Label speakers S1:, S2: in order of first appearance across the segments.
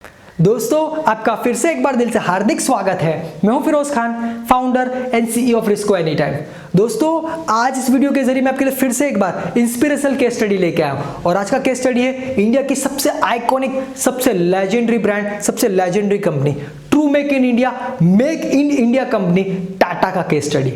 S1: दोस्तों आपका फिर से एक बार दिल से हार्दिक स्वागत है। मैं हूं Firoz Khan, founder and CEO of Risko any time. दोस्तों आज इस वीडियो के जरिए मैं आपके लिए फिर से एक बार इंस्पिरेशनल केस स्टडी लेके आया हूं और आज का केस स्टडी है इंडिया की सबसे आइकॉनिक, सबसे लेजेंडरी ब्रांड, सबसे legendary company true make in India company Tata का केस स्टडी।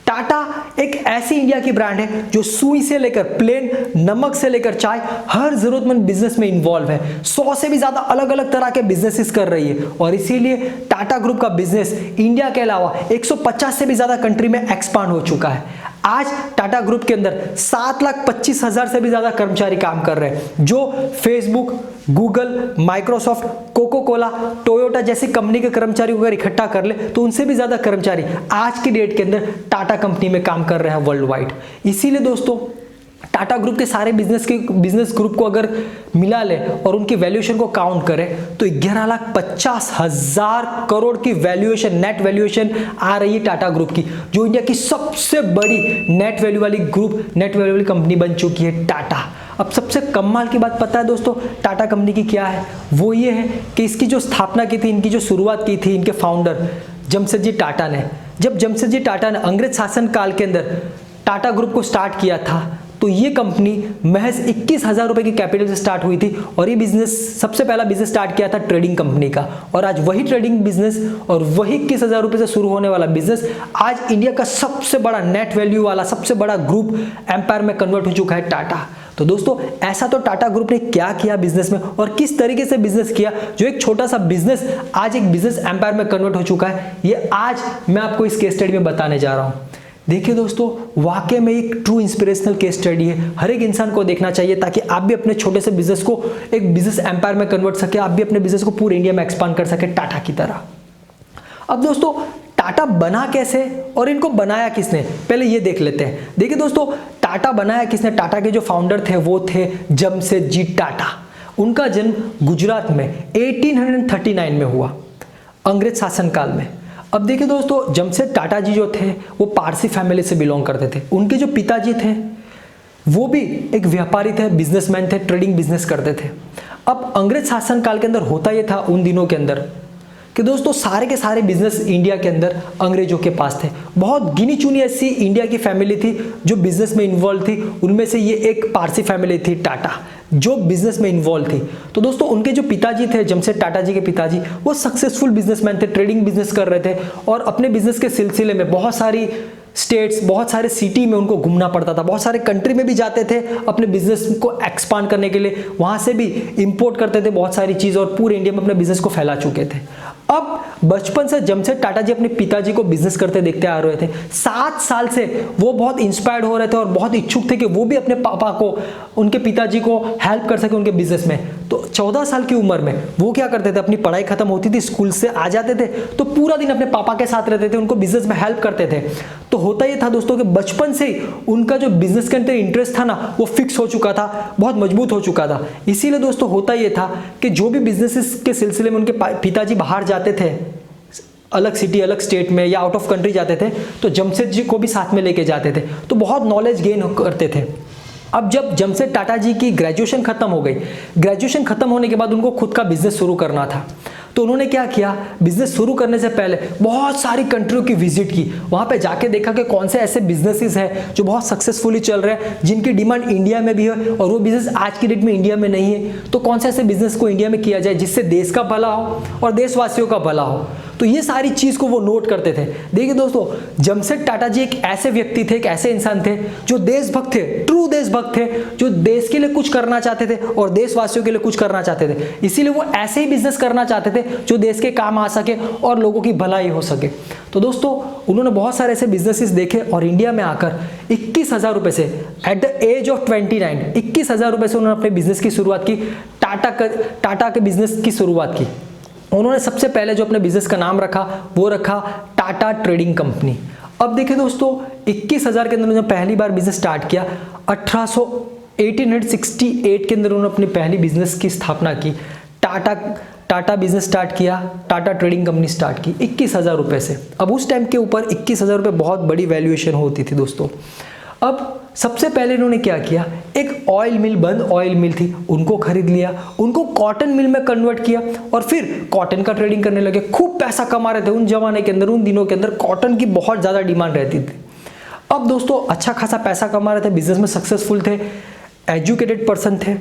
S1: टाटा एक ऐसी इंडिया की ब्रांड है जो सुई से लेकर प्लेन, नमक से लेकर चाय, हर जरूरतमंद बिजनेस में इन्वॉल्व है। 100 से भी ज्यादा अलग अलग तरह के बिजनेसेस कर रही है और इसीलिए टाटा ग्रुप का बिजनेस इंडिया के अलावा 150 से भी ज्यादा कंट्री में एक्सपांड हो चुका है। आज टाटा ग्रुप के अंदर 7,25,000 से भी ज्यादा कर्मचारी काम कर रहे हैं, जो Facebook, Google, Microsoft, Coca Cola, Toyota जैसी कंपनी के कर्मचारियों को अगर इकट्ठा कर ले तो उनसे भी ज्यादा कर्मचारी आज की डेट के अंदर टाटा कंपनी में काम कर रहे हैं वर्ल्ड वाइड। इसीलिए दोस्तों टाटा ग्रुप के सारे बिजनेस ग्रुप को अगर मिला ले और उनकी वैल्यूएशन को काउंट करें तो 11,50,000 करोड़ की वैल्यूएशन, नेट वैल्यूएशन आ रही है टाटा ग्रुप की, जो इंडिया की सबसे बड़ी नेट वैल्यू वाली कंपनी बन चुकी है टाटा। अब सबसे कमाल की बात पता है दोस्तों टाटा कंपनी की क्या है? वो ये है कि इसकी जो स्थापना की थी, इनकी जो शुरुआत की थी इनके फाउंडर जमशेदजी टाटा ने। जब जमशेदजी टाटा ने अंग्रेज शासन काल के अंदर टाटा ग्रुप को स्टार्ट किया था तो ये कंपनी महज 21,000 रुपए की कैपिटल से स्टार्ट हुई थी और ये बिजनेस, सबसे पहला बिजनेस स्टार्ट किया था ट्रेडिंग कंपनी का। और आज वही ट्रेडिंग बिजनेस और वही 21,000 रुपए से शुरू होने वाला बिजनेस आज इंडिया का सबसे बड़ा नेट वैल्यू वाला, सबसे बड़ा ग्रुप एम्पायर में कन्वर्ट हो चुका है टाटा। तो दोस्तों ऐसा तो टाटा ग्रुप ने क्या किया बिजनेस में और किस तरीके से बिजनेस किया, जो एक छोटा सा बिजनेस आज एक बिजनेस एम्पायर में कन्वर्ट हो चुका है, ये आज मैं आपको इस केस स्टडी में बताने जा रहा हूं। देखिए दोस्तों, वाकई में एक ट्रू इंस्पिरेशनल केस स्टडी है। हर एक इंसान को देखना चाहिए ताकि आप भी अपने छोटे से बिजनेस को एक बिजनेस एम्पायर में कन्वर्ट सके, आप भी अपने बिजनेस को पूरे इंडिया में एक्सपांड कर सके टाटा की तरह। अब दोस्तों टाटा बना कैसे और इनको बनाया किसने, पहले ये देख लेते हैं। देखिए दोस्तों, टाटा बनाया किसने? टाटा के जो फाउंडर थे वो थे जमशेदजी टाटा। उनका जन्म गुजरात में 1839 में हुआ, अंग्रेज शासन काल में। अब देखिए दोस्तों, जमशेद टाटा जी जो थे वो पारसी फैमिली से बिलोंग करते थे। उनके जो पिताजी थे वो भी एक व्यापारी थे, बिजनेसमैन थे, ट्रेडिंग बिजनेस करते थे। अब अंग्रेज शासन काल के अंदर होता ये था उन दिनों के अंदर कि दोस्तों सारे के सारे बिजनेस इंडिया के अंदर अंग्रेजों के पास थे। बहुत गिनी चुनी ऐसी इंडिया की फैमिली थी जो बिजनेस में इन्वॉल्व थी, उनमें से ये एक पारसी फैमिली थी टाटा जो बिजनेस में इन्वॉल्व थी। तो दोस्तों उनके जो पिताजी थे, जमशेद टाटा जी के पिताजी, वो सक्सेसफुल बिजनेसमैन थे, ट्रेडिंग बिजनेस कर रहे थे और अपने बिजनेस के सिलसिले में बहुत सारी स्टेट्स, बहुत सारे सिटी में उनको घूमना पड़ता था, बहुत सारे कंट्री में भी जाते थे अपने बिजनेस को एक्सपांड करने के लिए, वहां से भी इंपोर्ट करते थे बहुत सारी चीज और पूरे इंडिया में अपने बिजनेस को फैला चुके थे। अब बचपन से जमशेद टाटा जी अपने पिताजी को बिजनेस करते देखते आ रहे थे। 7 साल से वो बहुत इंस्पायर्ड हो रहे थे और बहुत इच्छुक थे कि वो भी अपने पापा को, उनके पिताजी को हेल्प कर सके उनके बिजनेस में। तो 14 साल की उम्र में वो क्या करते थे, अपनी पढ़ाई खत्म होती थी, स्कूल से आ जाते थे तो पूरा दिन अपने पापा के साथ रहते थे, उनको बिजनेस में हेल्प करते थे। तो होता ये था दोस्तों कि बचपन से ही उनका जो बिजनेस के अंदर इंटरेस्ट था ना वो फिक्स हो चुका था, बहुत मजबूत हो चुका था। इसीलिए दोस्तों होता ये था कि जो भी बिजनेस के सिलसिले में उनके पिताजी बाहर जाते थे, अलग सिटी, अलग स्टेट में या आउट ऑफ कंट्री जाते थे, तो जमशेद जी को भी साथ में लेके जाते थे, तो बहुत नॉलेज गेन करते थे। अब जब जमशेद टाटा जी की ग्रेजुएशन खत्म हो गई, ग्रेजुएशन खत्म होने के बाद उनको खुद का बिजनेस शुरू करना था, तो उन्होंने क्या किया, बिजनेस शुरू करने से पहले बहुत सारी कंट्रियों की विजिट की, वहां पे जाके देखा कि कौन से ऐसे बिजनेसेस हैं जो बहुत सक्सेसफुली चल रहे हैं, जिनकी डिमांड इंडिया में भी है और वो बिजनेस आज की डेट में इंडिया में नहीं है, तो कौन से ऐसे बिजनेस को इंडिया में किया जाए जिससे देश का भला हो और देशवासियों का भला हो। तो ये सारी चीज को वो नोट करते थे। देखिए दोस्तों, जमशेद टाटा जी एक ऐसे व्यक्ति थे, एक ऐसे इंसान थे जो देशभक्त थे, ट्रू देशभक्त थे, जो देश के लिए कुछ करना चाहते थे और देशवासियों के लिए कुछ करना चाहते थे। इसीलिए वो ऐसे ही बिजनेस करना चाहते थे जो देश के काम आ सके और लोगों की भलाई हो सके। तो दोस्तों उन्होंने बहुत सारे ऐसे बिजनेसेस देखे और इंडिया में आकर 21,000 रुपए से, एट द एज ऑफ 29, 21,000 रुपए से उन्होंने अपने बिजनेस की शुरुआत की, टाटा के बिजनेस की शुरुआत की। उन्होंने सबसे पहले जो अपने बिजनेस का नाम रखा वो रखा टाटा ट्रेडिंग कंपनी। अब देखिए दोस्तों, 21,000 के अंदर उन्होंने पहली बार बिजनेस स्टार्ट किया। 1868 के अंदर उन्होंने अपनी पहली बिजनेस की स्थापना की, टाटा बिजनेस स्टार्ट किया, टाटा ट्रेडिंग कंपनी स्टार्ट की 21,000 रुपए से। अब उस टाइम के ऊपर 21,000 रुपए बहुत बड़ी वैल्यूएशन होती थी दोस्तों। अब सबसे पहले इन्होंने क्या किया, एक ऑयल मिल, बंद ऑयल मिल थी, उनको खरीद लिया, उनको कॉटन मिल में कन्वर्ट किया और फिर कॉटन का ट्रेडिंग करने लगे। खूब पैसा कमा रहे थे उन जमाने के अंदर, उन दिनों के अंदर कॉटन की बहुत ज़्यादा डिमांड रहती थी। अब दोस्तों अच्छा खासा पैसा कमा रहे थे, बिजनेस में सक्सेसफुल थे, एजुकेटेड पर्सन थे।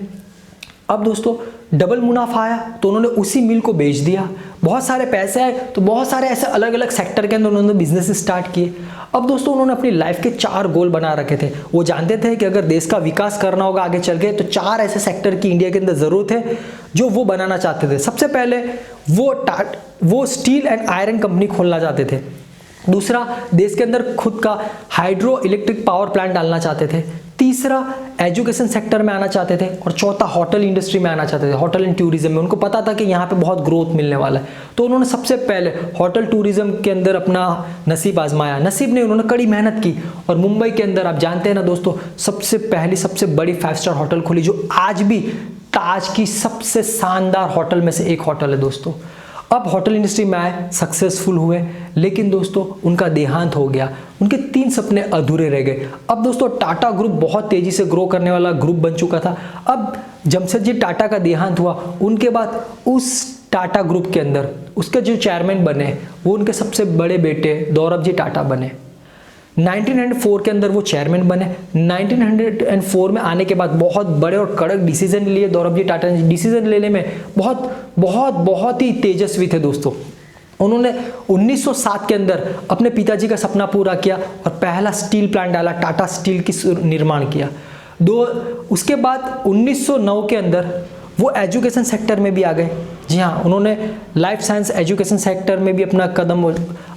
S1: अब दोस्तों डबल मुनाफा आया तो उन्होंने उसी मिल को बेच दिया। बहुत सारे पैसे आए तो बहुत सारे ऐसे अलग अलग सेक्टर के अंदर उन्होंने बिजनेस स्टार्ट किए। अब दोस्तों उन्होंने अपनी लाइफ के 4 गोल बना रखे थे। वो जानते थे कि अगर देश का विकास करना होगा आगे चल के तो 4 ऐसे सेक्टर की इंडिया के अंदर ज़रूरत है जो वो बनाना चाहते थे। सबसे पहले वो स्टील एंड आयरन कंपनी खोलना चाहते थे। दूसरा, देश के अंदर खुद का हाइड्रो इलेक्ट्रिक पावर प्लांट डालना चाहते थे। तीसरा, एजुकेशन सेक्टर में आना चाहते थे। और चौथा, होटल इंडस्ट्री में आना चाहते थे, होटल एंड टूरिज्म में। उनको पता था कि यहाँ पे बहुत ग्रोथ मिलने वाला है, तो उन्होंने सबसे पहले होटल टूरिज्म के अंदर अपना नसीब आजमाया। नसीब ने, उन्होंने कड़ी मेहनत की और मुंबई के अंदर आप जानते हैं ना दोस्तों, सबसे बड़ी 5 स्टार होटल खोली जो आज भी ताज की सबसे शानदार होटल में से एक होटल है दोस्तों। अब होटल इंडस्ट्री में आए, सक्सेसफुल हुए, लेकिन दोस्तों उनका देहांत हो गया, उनके 3 सपने अधूरे रह गए। अब दोस्तों टाटा ग्रुप बहुत तेजी से ग्रो करने वाला ग्रुप बन चुका था। अब जमशेदजी टाटा का देहांत हुआ, उनके बाद उस टाटा ग्रुप के अंदर उसके जो चेयरमैन बने वो उनके सबसे बड़े बेटे दौरबजी टाटा बने। 1904 के अंदर वो चेयरमैन बने। 1904 में आने के बाद बहुत बड़े और कड़क डिसीजन लिए दौरबजी टाटा ने। डिसीजन लेने में बहुत ही तेजस्वी थे दोस्तों। उन्होंने 1907 के अंदर अपने पिताजी का सपना पूरा किया और पहला स्टील प्लांट डाला, टाटा स्टील की निर्माण किया। उसके बाद 1909 के अंदर वो एजुकेशन सेक्टर में भी आ गए। जी हाँ, उन्होंने लाइफ साइंस एजुकेशन सेक्टर में भी अपना कदम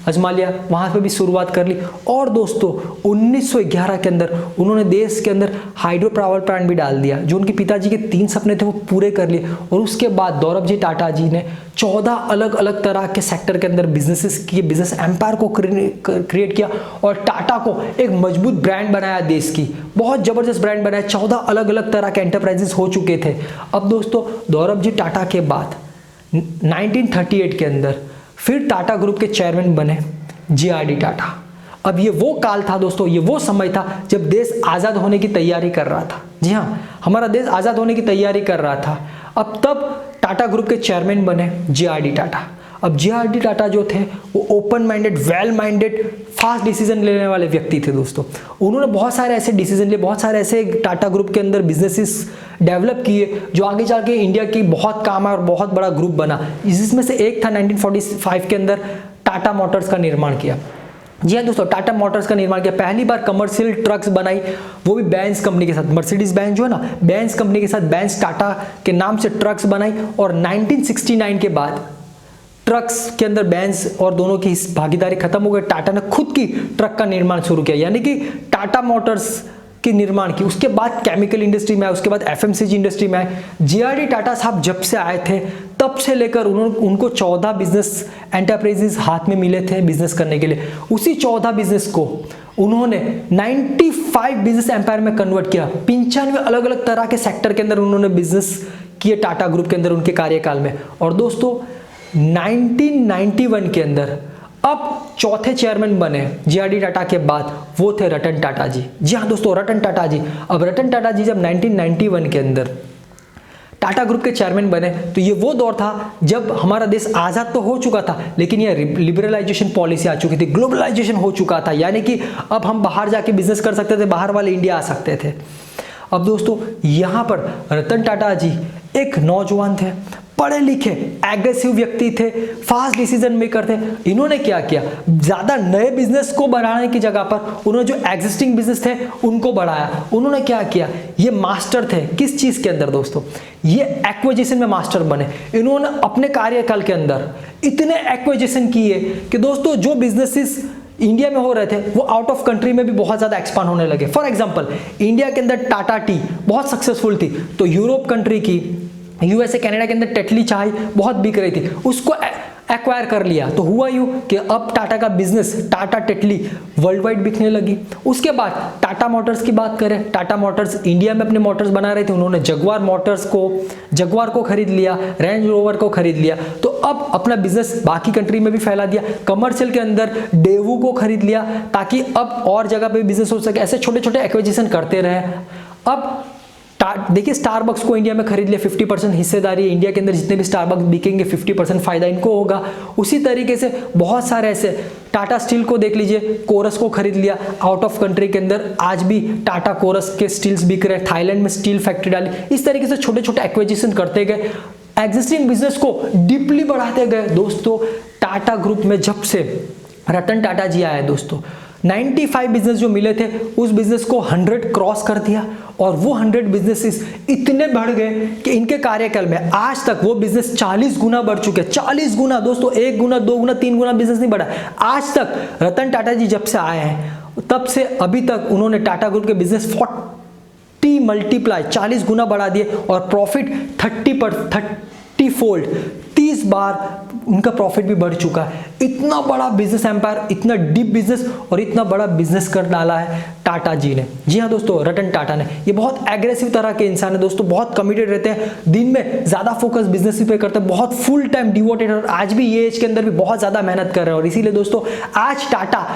S1: आजमा लिया, वहाँ पे भी शुरुआत कर ली। और दोस्तों 1911 के अंदर उन्होंने देश के अंदर हाइड्रो पावर प्लांट भी डाल दिया। जो उनके पिताजी के 3 सपने थे वो पूरे कर लिए। और उसके बाद दौरबजी टाटा जी ने 14 अलग अलग तरह के सेक्टर के अंदर बिजनेसेस किए, बिजनेस एम्पायर को क्रिएट किया और टाटा को एक मजबूत ब्रांड बनाया, देश की बहुत जबरदस्त ब्रांड बनाया। 14 अलग अलग तरह के एंटरप्राइजेस हो चुके थे। अब दोस्तों दौरबजी टाटा के बाद 1938 के अंदर फिर टाटा ग्रुप के चेयरमैन बने जे.आर.डी. टाटा। अब ये वो काल था दोस्तों, ये वो समय था जब देश आज़ाद होने की तैयारी कर रहा था। जी हाँ, हमारा देश आज़ाद होने की तैयारी कर रहा था। अब तब टाटा ग्रुप के चेयरमैन बने जे.आर.डी. टाटा। अब जे.आर.डी. टाटा जो थे वो open minded, well minded, fast decision लेने वाले व्यक्ति थे दोस्तों। उन्होंने बहुत सारे ऐसे डिसीजन लिए, बहुत सारे ऐसे टाटा ग्रुप के अंदर बिजनेसेस डेवलप किए जो आगे जाके इंडिया की बहुत काम आया और बहुत बड़ा ग्रुप बना। जिसमें से एक था 1945 के अंदर टाटा मोटर्स का निर्माण किया। जी हाँ दोस्तों, टाटा मोटर्स का निर्माण किया। पहली बार कमर्शियल ट्रक्स बनाई, वो भी बेंज कंपनी के साथ। मर्सिडीज बेंज जो है ना, बेंज कंपनी के साथ बेंज टाटा के नाम से ट्रक्स बनाई। और 1969 के बाद ट्रक्स के अंदर बेंज और दोनों की भागीदारी खत्म हो गई। टाटा ने खुद की ट्रक का निर्माण शुरू किया, यानी कि टाटा मोटर्स की निर्माण की। उसके बाद केमिकल इंडस्ट्री में आए, उसके बाद एफएमसीजी इंडस्ट्री में आए। जे.आर.डी. टाटा साहब जब से आए थे तब से लेकर उनको 14 बिजनेस एंटरप्राइजेस हाथ में मिले थे बिजनेस करने के लिए। उसी 14 बिजनेस को उन्होंने 95 बिजनेस एम्पायर में कन्वर्ट किया। 95 अलग अलग तरह के सेक्टर के अंदर उन्होंने बिजनेस किए टाटा ग्रुप के अंदर उनके कार्यकाल में। और दोस्तों 1991 के अंदर अब चौथे चेयरमैन बने जे.आर.डी. टाटा के बाद, वो थे रतन टाटा जी। जी हाँ दोस्तों, रतन टाटा जी। अब रतन टाटा जी जब 1991 के अंदर टाटा ग्रुप के चेयरमैन बने तो ये वो दौर था जब हमारा देश आज़ाद तो हो चुका था, लेकिन ये लिबरलाइजेशन पॉलिसी आ चुकी थी, ग्लोबलाइजेशन हो चुका था, यानी कि अब हम बाहर जाके बिजनेस कर सकते थे, बाहर वाले इंडिया आ सकते थे। अब दोस्तों यहाँ पर रतन टाटा जी एक नौजवान थे, पढ़े लिखे, एग्रेसिव व्यक्ति थे, फास्ट डिसीजन मेकर थे। इन्होंने क्या किया, ज़्यादा नए बिजनेस को बढ़ाने की जगह पर उन्होंने जो एग्जिस्टिंग बिजनेस थे उनको बढ़ाया। उन्होंने क्या किया, ये मास्टर थे किस चीज़ के अंदर दोस्तों, ये एक्विजिशन में मास्टर बने। इन्होंने अपने कार्यकाल के अंदर इतने एक्विजिशन किए कि दोस्तों जो बिजनेसेस इंडिया में हो रहे थे वो आउट ऑफ कंट्री में भी बहुत ज़्यादा एक्सपांड होने लगे। फॉर एग्जांपल, इंडिया के अंदर टाटा टी बहुत सक्सेसफुल थी, तो यूरोप कंट्री की, यूएसए कनाडा के अंदर टेटली चाय बहुत बिक रही थी, उसको एक्वायर कर लिया। तो हुआ यूँ कि अब टाटा का business, Tata Tetley world wide बिकने लगी। उसके बाद टाटा मोटर्स की बात करें, टाटा मोटर्स इंडिया में अपने मोटर्स बना रहे थे, उन्होंने जगुआर को खरीद लिया, रेंज रोवर को खरीद लिया। तो अब अपना बिजनेस बाकी कंट्री में भी फैला दिया, कमर्शियल के अंदर डेवू को खरीद लिया ताकि अब और जगह पे बिजनेस हो सके। ऐसे छोटे छोटे एक्विजिशन करते रहे। अब देखिए स्टारबक्स को इंडिया में खरीद लिया, 50% हिस्सेदारी है। इंडिया के अंदर जितने भी स्टारबक्स बिकेंगे 50% फायदा इनको होगा। उसी तरीके से बहुत सारे ऐसे, टाटा स्टील को देख लीजिए, कोरस को खरीद लिया आउट ऑफ कंट्री के अंदर, आज भी टाटा कोरस के स्टील्स बिक रहे हैं, थाईलैंड में स्टील फैक्ट्री डाली। इस तरीके से छोटे छोटे एक्विजिशन करते गए, एग्जिस्टिंग बिजनेस को डीपली बढ़ाते गए। दोस्तों टाटा ग्रुप में जब से रतन टाटा जी आए दोस्तों, 95 बिजनेस जो मिले थे उस बिजनेस को 100 क्रॉस कर दिया, और वो 100 बिजनेसेस इतने बढ़ गए कि इनके कार्यकाल में आज तक वो बिजनेस 40 गुना बढ़ चुके हैं। 40 गुना दोस्तों, 1 गुना 2 गुना 3 गुना बिजनेस नहीं बढ़ा। आज तक रतन टाटा जी जब से आए हैं तब से अभी तक उन्होंने टाटा ग्रुप के बिजनेस 40 मल्टीप्लाई 40 गुना बढ़ा दिए, और प्रॉफिट 30 फोल्ड 30 बार उनका प्रॉफिट भी बढ़ चुका है। इतना बड़ा बिजनेस एम्पायर, इतना डीप बिजनेस और इतना बड़ा बिजनेस कर डाला है टाटा जी ने। जी हाँ दोस्तों, रतन टाटा ने। ये बहुत एग्रेसिव तरह के इंसान है दोस्तों, बहुत कमिटेड रहते हैं, दिन में ज्यादा फोकस बिजनेस पे करते हैं, बहुत फुल टाइम डिवोटेड, और आज भी ये एज के अंदर भी बहुत ज्यादा मेहनत कर रहे हैं। और इसीलिए दोस्तों आज टाटा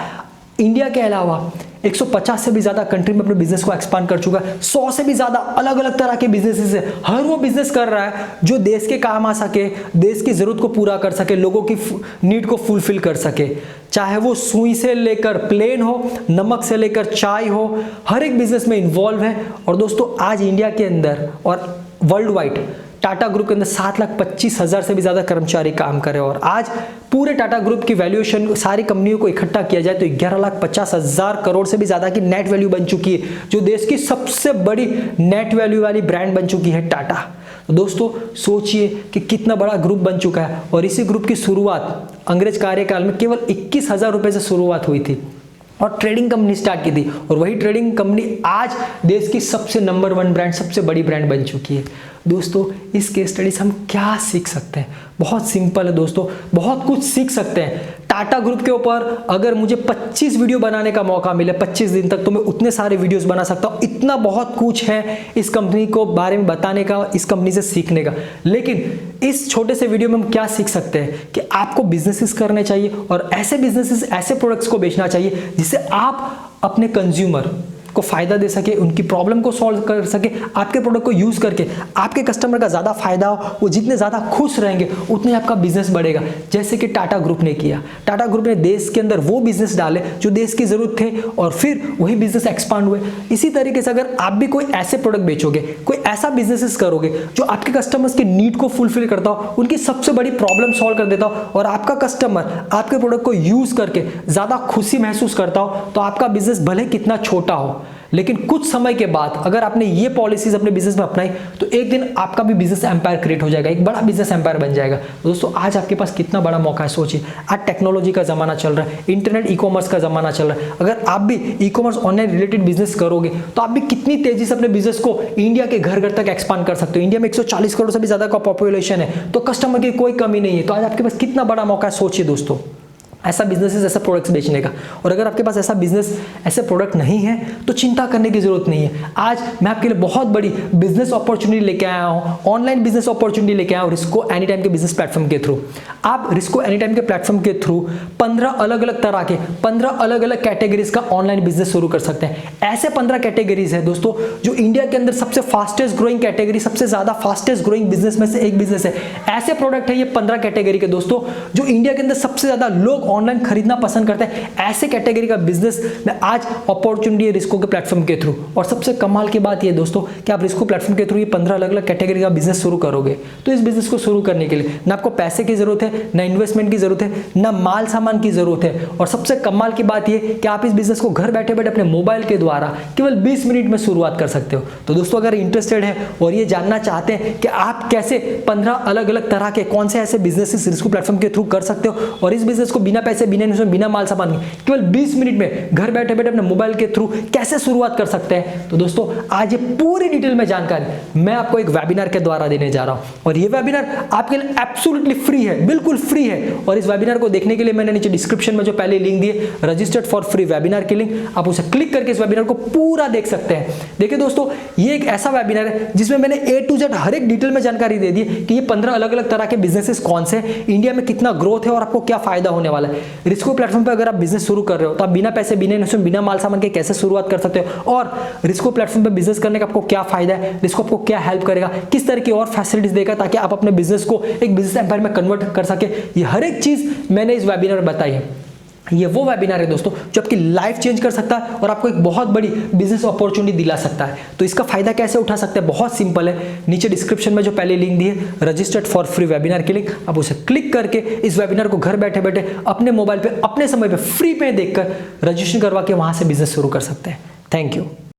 S1: इंडिया के अलावा 150 से भी ज्यादा कंट्री में अपने बिजनेस को एक्सपांड कर चुका है। 100 से भी ज्यादा अलग अलग तरह के बिजनेसेस है। हर वो बिजनेस कर रहा है जो देश के काम आ सके, देश की जरूरत को पूरा कर सके, लोगों की नीड को फुलफिल कर सके। चाहे वो सुई से लेकर प्लेन हो, नमक से लेकर चाय हो, हर एक बिजनेस में इन्वॉल्व है। और दोस्तों आज इंडिया के अंदर और वर्ल्ड वाइड टाटा ग्रुप के अंदर 7,25,000 से भी ज्यादा कर्मचारी काम कर रहे हैं। और आज पूरे टाटा ग्रुप की वैल्यूएशन सारी कंपनियों को इकट्ठा किया जाए तो 11,50,000 करोड़ से भी ज्यादा की नेट वैल्यू बन चुकी है, जो देश की सबसे बड़ी नेट वैल्यू वाली ब्रांड बन चुकी है टाटा। तो दोस्तों सोचिए कि कितना बड़ा ग्रुप बन चुका है। और इसी ग्रुप की शुरुआत अंग्रेज कार्यकाल में केवल 21,000 रुपए से शुरुआत हुई थी, और ट्रेडिंग कंपनी स्टार्ट की थी, और वही ट्रेडिंग कंपनी आज देश की सबसे नंबर 1 ब्रांड, सबसे बड़ी ब्रांड बन चुकी है। दोस्तों इस केस स्टडी से हम क्या सीख सकते हैं? बहुत सिंपल है दोस्तों, बहुत कुछ सीख सकते हैं। टाटा ग्रुप के ऊपर अगर मुझे 25 वीडियो बनाने का मौका मिले 25 दिन तक, तो मैं उतने सारे वीडियोस बना सकता हूँ। इतना बहुत कुछ है इस कंपनी को बारे में बताने का, इस कंपनी से सीखने का। लेकिन इस छोटे से वीडियो में हम क्या सीख सकते हैं कि आपको बिजनेसेस करने चाहिए, और ऐसे बिजनेसेस, ऐसे प्रोडक्ट्स को बेचना चाहिए जिससे आप अपने कंज्यूमर को फायदा दे सके, उनकी प्रॉब्लम को सॉल्व कर सके। आपके प्रोडक्ट को यूज करके आपके कस्टमर का ज्यादा फायदा हो, वो जितने ज्यादा खुश रहेंगे उतने आपका बिजनेस बढ़ेगा। जैसे कि टाटा ग्रुप ने किया, टाटा ग्रुप ने देश के अंदर वो बिजनेस डाले जो देश की जरूरत थे, और फिर वही बिजनेस एक्सपांड हुए। इसी तरीके से अगर आप भी कोई ऐसे प्रोडक्ट बेचोगे, कोई ऐसा बिजनेस करोगे जो आपके कस्टमर्स की नीड को फुलफिल करता हो, उनकी सबसे बड़ी प्रॉब्लम सॉल्व कर देता हो, और आपका कस्टमर आपके प्रोडक्ट को यूज करके ज्यादा खुशी महसूस करता हो, तो आपका बिजनेस भले कितना छोटा हो, लेकिन कुछ समय के बाद अगर आपने ये पॉलिसीज अपने बिजनेस में अपनाई तो एक दिन आपका भी बिजनेस एम्पायर क्रिएट हो जाएगा, एक बड़ा बिजनेस एम्पायर बन जाएगा। दोस्तों आज आपके पास कितना बड़ा मौका है, सोचिए। आज टेक्नोलॉजी का जमाना चल रहा है, इंटरनेट ई कॉमर्स का जमाना चल रहा है। अगर आप भी e commerce online related business करोगे तो आप भी कितनी तेजी से अपने बिजनेस को इंडिया के घर घर तक एक्सपांड कर सकते हो। इंडिया में 140 करोड़ से भी ज्यादा का पॉपुलेशन है, तो कस्टमर की कोई कमी नहीं है। तो आज आपके पास कितना बड़ा मौका है, सोचिए दोस्तों, ऐसा बिजनेस, ऐसा प्रोडक्ट्स बेचने का। और अगर आपके पास ऐसा बिजनेस, ऐसे प्रोडक्ट नहीं है तो चिंता करने की जरूरत नहीं है। आज मैं आपके लिए बहुत बड़ी बिजनेस अपॉर्चुनिटी लेके आया हूं, ऑनलाइन बिजनेस अपॉर्चुनिटी लेके आया हूं रिस्को एनी टाइम के बिजनेस प्लेटफॉर्म के थ्रू। आप रिस्को एनी टाइम के प्लेटफॉर्म के थ्रू 15 अलग अलग तरह के, 15 अलग अलग कैटेगरीज का ऑनलाइन बिजनेस शुरू कर सकते हैं। ऐसे 15 कैटेगरीज है दोस्तों जो इंडिया के अंदर सबसे फास्टेस्ट ग्रोइंग कैटेगरी, सबसे ज्यादा फास्टेस्ट ग्रोइंग बिजनेस में से एक बिजनेस है। ऐसे प्रोडक्ट है ये 15 कैटेगरी के दोस्तों जो इंडिया के अंदर सबसे ज्यादा लोग ऑनलाइन खरीदना पसंद करते हैं। ऐसे कैटेगरी का बिजनेस में आज अपॉर्चुनिटी है रिस्को के प्लेटफॉर्म के थ्रू। और सबसे कमाल की बात ये दोस्तों कि आप रिस्को प्लेटफॉर्म के थ्रू ये 15 अलग अलग कैटेगरी का बिजनेस शुरू करोगे तो इस बिजनेस को शुरू करने के लिए ना आपको पैसे की जरूरत है, ना इन्वेस्टमेंट की जरूरत है, ना माल सामान की जरूरत है। और सबसे कमाल की बात ये कि आप इस बिजनेस को घर बैठे बैठे अपने मोबाइल के द्वारा केवल 20 मिनट में शुरुआत कर सकते हो। तो दोस्तों अगर इंटरेस्टेड है और ये जानना चाहते हैं कि आप कैसे 15 अलग अलग तरह के कौन से ऐसे बिजनेसेस रिस्को प्लेटफॉर्म के थ्रू कर सकते हो और इस बिजनेस को बिना बिना पैसे, बिना इन्वेस्टमेंट, बिना माल सामान के केवल 20 मिनट में घर बैठे बैठे अपने मोबाइल के थ्रू कैसे शुरुआत कर सकते हैं। तो दोस्तों आज ये पूरी डिटेल में जानकारी मैं आपको एक वेबिनार के द्वारा देने जा रहा हूं और ये वेबिनार आपके लिए एब्सोल्युटली फ्री है, बिल्कुल फ्री है। और इस वेबिनार को देखने के लिए मैंने नीचे डिस्क्रिप्शन में जो पहले लिंक दिए रजिस्टर्ड फॉर फ्री वेबिनार की लिंक, आप उसे क्लिक करके इस वेबिनार को पूरा देख सकते हैं। देखिए दोस्तों ये एक ऐसा वेबिनार है जिसमें मैंने A to Z हर एक डिटेल में जानकारी दे दी कि ये 15 अलग अलग तरह के बिजनेसेस कौन से हैं, इंडिया में कितना ग्रोथ है और आपको क्या फायदा होने वाला है। रिस्को प्लेटफॉर्म पर अगर आप बिजनेस शुरू कर रहे हो तो आप बिना पैसे, बिना इन्वेस्टमेंट, बिना माल सामान के कैसे शुरुआत कर सकते हो और रिस्को प्लेटफॉर्म पर बिजनेस करने का आपको क्या फायदा है, रिस्को आपको क्या हेल्प करेगा, किस तरह की और फैसिलिटीज देगा ताकि आप अपने बिजनेस को एक बिजनेस एम्पायर में कन्वर्ट कर सके। ये हर एक चीज मैंने इस वेबिनार में बताई है। ये वो वेबिनार है दोस्तों जो आपकी लाइफ चेंज कर सकता है और आपको एक बहुत बड़ी बिजनेस अपॉर्चुनिटी दिला सकता है। तो इसका फायदा कैसे उठा सकते हैं, बहुत सिंपल है। नीचे डिस्क्रिप्शन में जो पहले लिंक दी है रजिस्टर्ड फॉर फ्री वेबिनार की लिंक, आप उसे क्लिक करके इस वेबिनार को घर बैठे बैठे अपने मोबाइल पे अपने समय पे फ्री पे देखकर रजिस्ट्रेशन करवा के वहां से बिजनेस शुरू कर सकते हैं। Thank you.